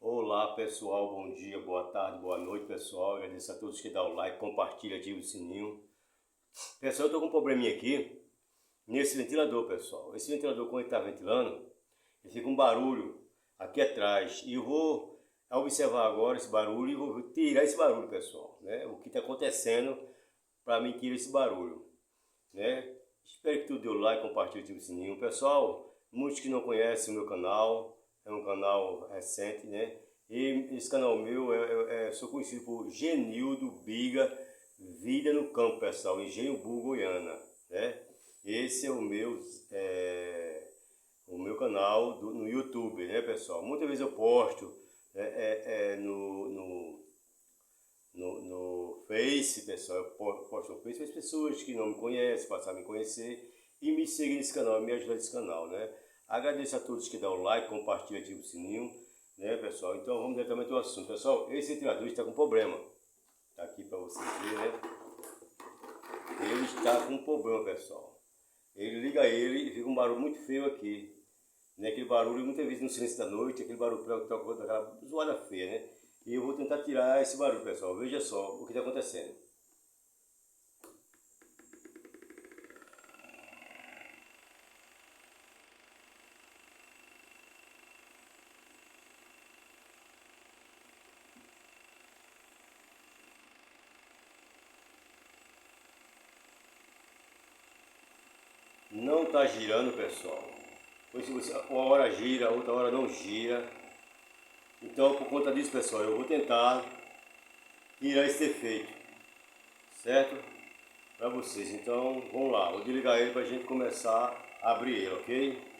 Olá pessoal, bom dia, boa tarde, boa noite pessoal. Agradeço a todos que dão o like, compartilha, ativa o sininho. Pessoal, eu tô com um probleminha aqui nesse ventilador, pessoal. Esse ventilador, quando ele tá ventilando, ele fica um barulho aqui atrás. E eu vou observar agora esse barulho e vou tirar esse barulho, pessoal, né? O que tá acontecendo para mim tirar esse barulho, né? Espero que tu dê o like, compartilhe, ative o sininho. Pessoal, muitos que não conhecem o meu canal, é um canal recente, né? E esse canal meu, sou conhecido por Genildo Biga Vida no Campo, pessoal, em Genilbu, Goiânia, né? Esse é o meu canal no YouTube, né, pessoal? Muitas vezes eu posto no Face, pessoal, eu posto no Face para as pessoas que não me conhecem, passar a me conhecer e me seguir nesse canal, me ajudar nesse canal, né? Agradeço a todos que dão o like, compartilham, ativam o sininho, né, pessoal? Então vamos diretamente ao assunto. Pessoal, esse ventilador está com problema. Tá aqui para vocês verem, né? Ele está com um problema, pessoal. Ele liga ele e fica um barulho muito feio aqui. Né? Aquele barulho, muitas vezes no silêncio da noite, aquele barulho daquela zoada feia, né? E eu vou tentar tirar esse barulho, pessoal. Veja só o que está acontecendo. Não está girando, pessoal. Pois se você, uma hora gira, outra hora não gira. Então, por conta disso, pessoal, eu vou tentar tirar esse defeito, certo? Para vocês. Então, vamos lá. Vou desligar ele para a gente começar a abrir ele, ok?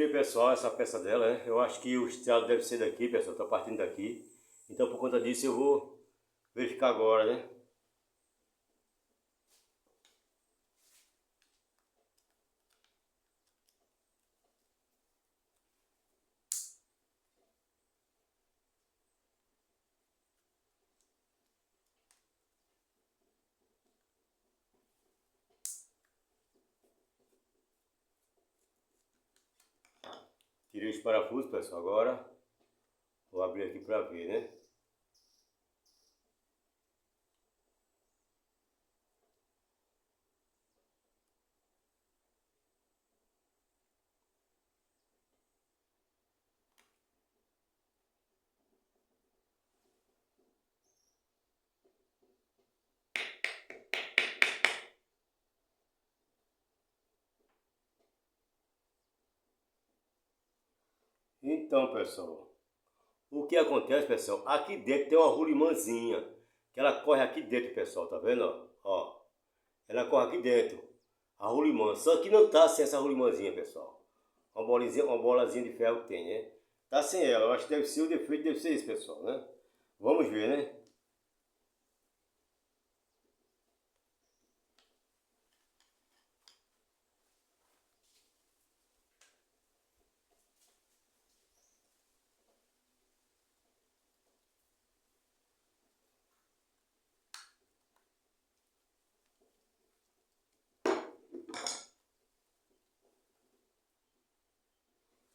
tirei, pessoal, essa peça dela, né? Eu acho que o estrado deve ser daqui, pessoal, tá partindo daqui. Então, por conta disso, eu vou verificar agora, né? Tirei os parafusos, pessoal, agora vou abrir aqui para ver, né? Então, pessoal, o que acontece, pessoal? Aqui dentro tem uma rolimãzinha, que ela corre aqui dentro, pessoal, tá vendo? Ó, ela corre aqui dentro, a rolimã. Só que não tá sem essa rolimãzinha, pessoal. Uma bolazinha de ferro que tem, né? Tá sem ela, eu acho que deve ser o defeito, deve ser isso, pessoal, né? Vamos ver, né?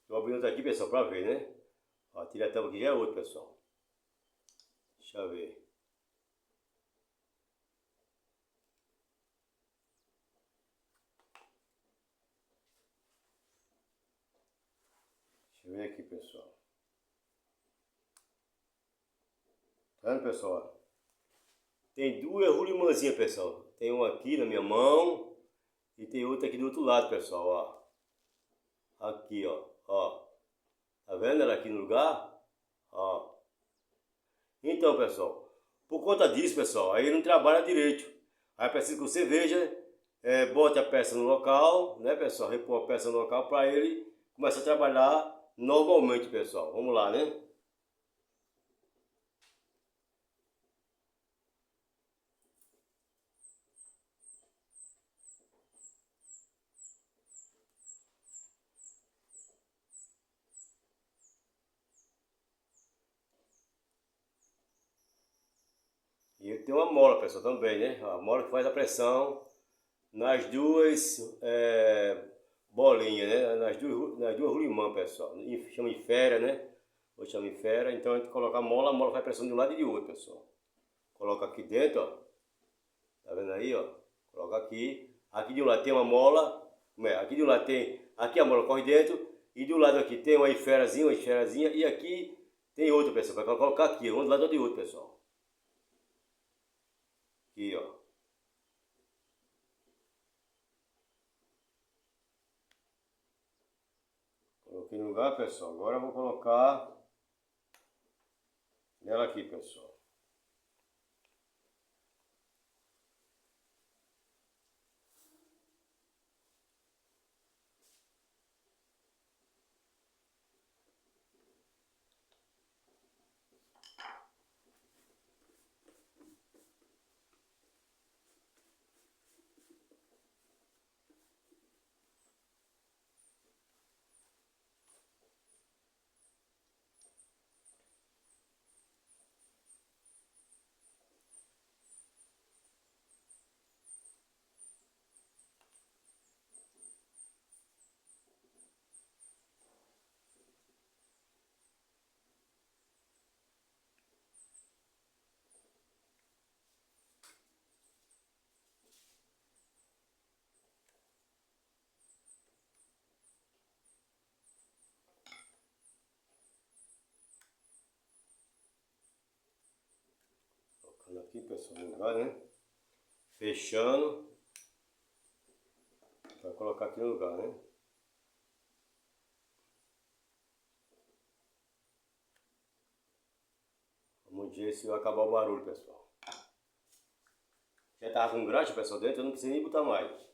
Tô abrindo aqui, pessoal, pra ver, né? Ó, tira a tampa aqui, já é outro, pessoal. Deixa eu ver. Deixa eu ver aqui, pessoal. Tá vendo, pessoal? Tem duas rolimãzinhas, pessoal. Tem uma aqui na minha mão e tem outra aqui do outro lado, pessoal, ó. Aqui, ó. Tá vendo ela aqui no lugar? Ó. Então, pessoal, por conta disso, pessoal, aí não trabalha direito. Aí precisa que você veja, bote a peça no local, né, pessoal? Repor a peça no local para ele começar a trabalhar normalmente, pessoal. Vamos lá, né? E ele tem uma mola, pessoal, também, né? A mola que faz a pressão nas duas bolinhas, né? Nas duas rolimãs, pessoal. Chama de fera, né? Ou chama de fera. Então a gente coloca a mola faz pressão de um lado e de outro, pessoal. Coloca aqui dentro, ó. Tá vendo aí, ó? Coloca aqui. Aqui de um lado tem uma mola. Aqui de um lado tem... Aqui a mola corre dentro. E do lado aqui tem uma esferazinha. E aqui tem outra, pessoal. Vai colocar aqui, um do lado do outro, pessoal. Aqui, ó. Coloquei no lugar, pessoal. Agora eu vou colocar nela aqui, pessoal. Colocando aqui, pessoal, no lugar, né? Fechando. Vai colocar aqui no lugar, né? Vamos ver se vai acabar o barulho, pessoal. Já tava com graxa, pessoal, dentro, eu não precisei nem botar mais.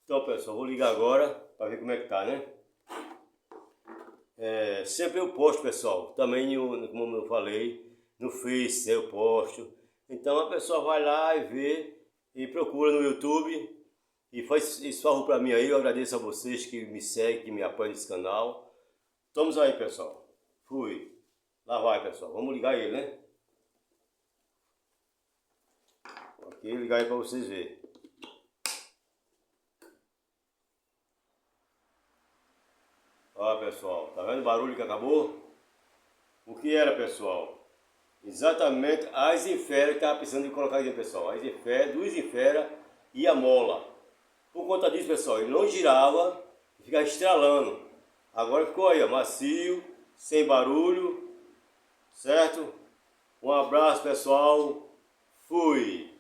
Então, pessoal, vou ligar agora para ver como é que tá, né? Sempre eu posto, pessoal, também como eu falei, no Face eu posto. Então a pessoa vai lá e vê e procura no YouTube e faz isso para mim aí. Eu agradeço a vocês que me seguem, que me apoiam nesse canal. Estamos aí, pessoal. Fui. Lá vai, pessoal. Vamos ligar ele, né? Ok, ligar aí para vocês verem. Ó, pessoal, tá vendo o barulho que acabou? O que era, pessoal? Exatamente as esferas que estava precisando de colocar aqui, pessoal. As esferas, duas esferas e a mola. Por conta disso, pessoal, ele não girava e ficava estralando. Agora ficou aí, ó, macio, sem barulho, certo? Um abraço, pessoal. Fui!